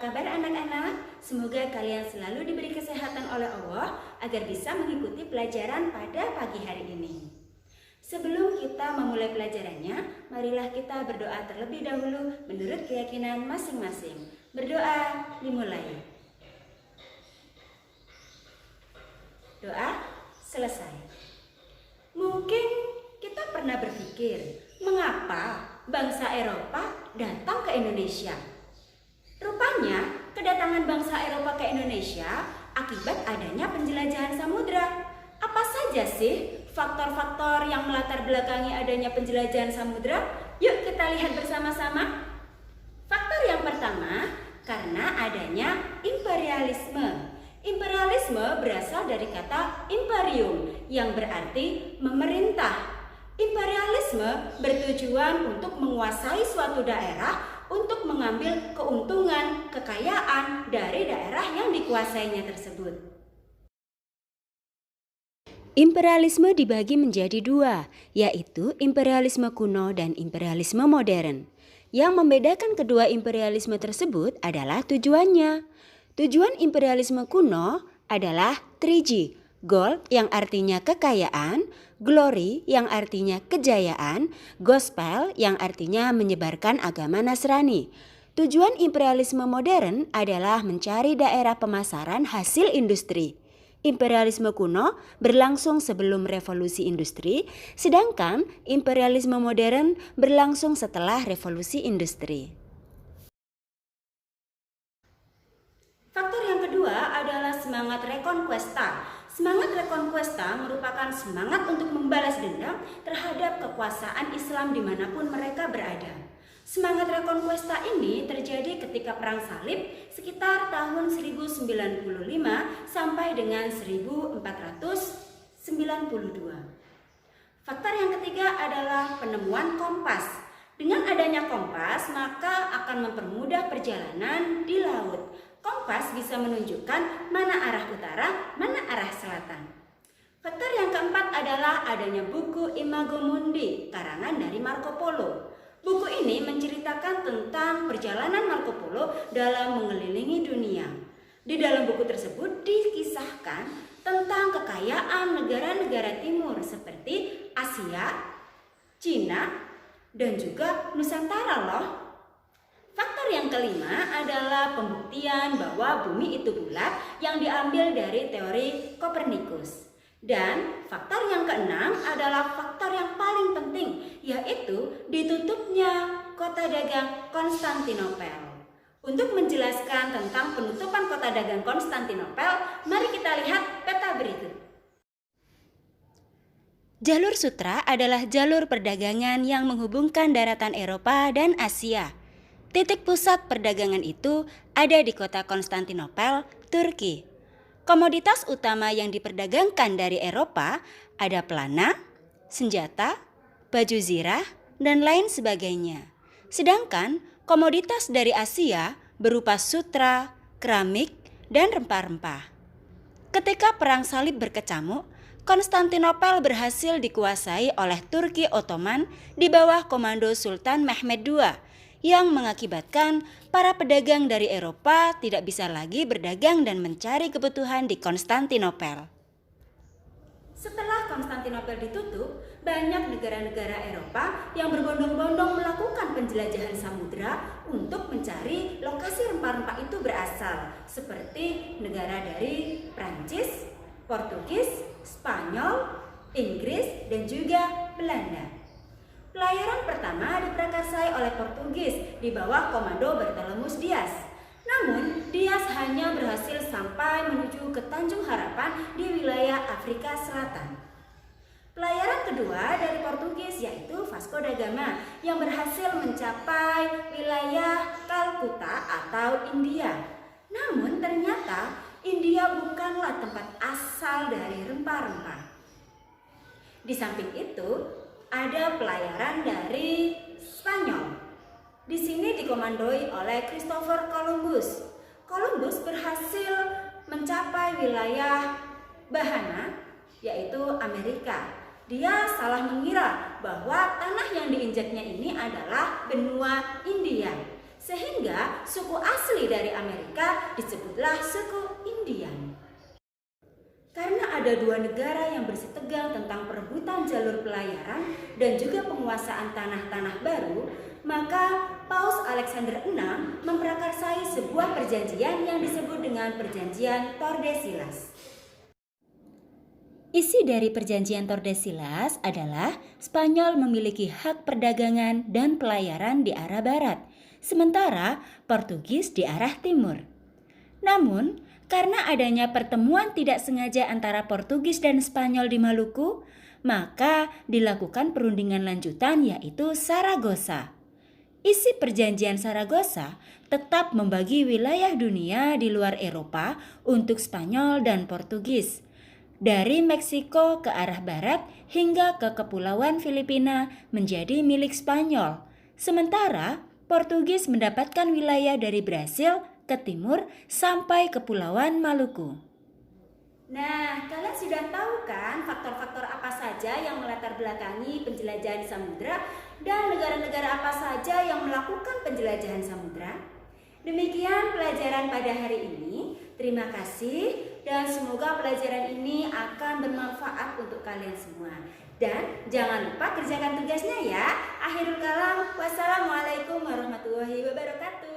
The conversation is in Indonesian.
kabar anak-anak? Semoga kalian selalu diberi kesehatan oleh Allah agar bisa mengikuti pelajaran pada pagi hari ini. Sebelum kita memulai pelajarannya, marilah kita berdoa terlebih dahulu menurut keyakinan masing-masing. Berdoa dimulai. Doa selesai. Mungkin kita pernah berpikir, mengapa bangsa Eropa datang ke Indonesia? Rupanya, kedatangan bangsa Eropa ke Indonesia akibat adanya penjelajahan samudra. Apa saja sih faktor-faktor yang melatar belakangi adanya penjelajahan samudra? Yuk kita lihat bersama-sama. Faktor yang pertama, karena adanya imperialisme. Imperialisme berasal dari kata imperium yang berarti memerintah. Imperialisme bertujuan untuk menguasai suatu daerah untuk mengambil keuntungan, kekayaan dari daerah yang dikuasainya tersebut. Imperialisme dibagi menjadi dua, yaitu imperialisme kuno dan imperialisme modern. Yang membedakan kedua imperialisme tersebut adalah tujuannya. Tujuan imperialisme kuno adalah 3G, gold yang artinya kekayaan, glory yang artinya kejayaan, gospel yang artinya menyebarkan agama Nasrani. Tujuan imperialisme modern adalah mencari daerah pemasaran hasil industri. Imperialisme kuno berlangsung sebelum revolusi industri, sedangkan imperialisme modern berlangsung setelah revolusi industri. Faktor yang kedua adalah semangat reconquista. Semangat reconquista merupakan semangat untuk membalas dendam terhadap kekuasaan Islam dimanapun mereka berada. Semangat reconquista ini terjadi ketika Perang Salib sekitar tahun 1095 sampai dengan 1492. Faktor yang ketiga adalah penemuan kompas. Dengan adanya kompas, maka akan mempermudah perjalanan di laut. Kompas bisa menunjukkan mana arah utara, mana arah selatan. Faktor yang keempat adalah adanya buku Imago Mundi, karangan dari Marco Polo. Buku ini menceritakan tentang perjalanan Marco Polo dalam mengelilingi dunia. Di dalam buku tersebut dikisahkan tentang kekayaan negara-negara timur seperti Asia, Cina, dan juga Nusantara loh. Faktor yang kelima adalah pembuktian bahwa bumi itu bulat yang diambil dari teori Kopernikus. Dan faktor yang keenam adalah faktor yang paling penting, yaitu ditutupnya kota dagang Konstantinopel. Untuk menjelaskan tentang penutupan kota dagang Konstantinopel, mari kita lihat peta berikut. Jalur Sutra adalah jalur perdagangan yang menghubungkan daratan Eropa dan Asia. Titik pusat perdagangan itu ada di kota Konstantinopel, Turki. Komoditas utama yang diperdagangkan dari Eropa ada pelana, senjata, baju zirah, dan lain sebagainya. Sedangkan komoditas dari Asia berupa sutra, keramik, dan rempah-rempah. Ketika Perang Salib berkecamuk, Konstantinopel berhasil dikuasai oleh Turki Ottoman di bawah komando Sultan Mehmed II yang mengakibatkan para pedagang dari Eropa tidak bisa lagi berdagang dan mencari kebutuhan di Konstantinopel. Setelah Konstantinopel ditutup, banyak negara-negara Eropa yang berbondong-bondong melakukan penjelajahan samudra untuk mencari lokasi rempah-rempah itu berasal, seperti negara dari Prancis, Portugis, Spanyol, Inggris, dan juga Belanda. Pelayaran pertama diprakarsai oleh Portugis di bawah komando Bartolomeus Dias. Namun, Dias hanya berhasil sampai menuju ke Tanjung Harapan di wilayah Afrika Selatan. Pelayaran kedua dari Portugis yaitu Vasco da Gama yang berhasil mencapai wilayah Kalkuta atau India. Namun ternyata India bukanlah tempat asal dari rempah-rempah. Di samping itu, ada pelayaran dari Spanyol. Di sini dikomandoi oleh Christopher Columbus. Columbus berhasil mencapai wilayah Bahana, yaitu Amerika. Dia salah mengira bahwa tanah yang diinjaknya ini adalah benua India. Sehingga suku asli dari Amerika disebutlah suku Indian. Karena ada dua negara yang bersitegang tentang perebutan jalur pelayaran dan juga penguasaan tanah-tanah baru, maka Paus Alexander VI memprakarsai sebuah perjanjian yang disebut dengan Perjanjian Tordesillas. Isi dari Perjanjian Tordesillas adalah Spanyol memiliki hak perdagangan dan pelayaran di arah barat, sementara Portugis di arah timur. Namun, karena adanya pertemuan tidak sengaja antara Portugis dan Spanyol di Maluku, maka dilakukan perundingan lanjutan yaitu Saragossa. Isi Perjanjian Saragossa tetap membagi wilayah dunia di luar Eropa untuk Spanyol dan Portugis. Dari Meksiko ke arah barat hingga ke Kepulauan Filipina menjadi milik Spanyol. Sementara Portugis mendapatkan wilayah dari Brasil ke timur sampai Kepulauan Maluku. Nah, kalian sudah tahu kan faktor-faktor apa saja yang melatar belakangi penjelajahan samudra dan negara-negara apa saja yang melakukan penjelajahan samudra? Demikian pelajaran pada hari ini. Terima kasih dan semoga pelajaran ini akan bermanfaat untuk kalian semua. Dan jangan lupa kerjakan tugasnya ya. Akhirul kalam, wassalamualaikum warahmatullahi wabarakatuh.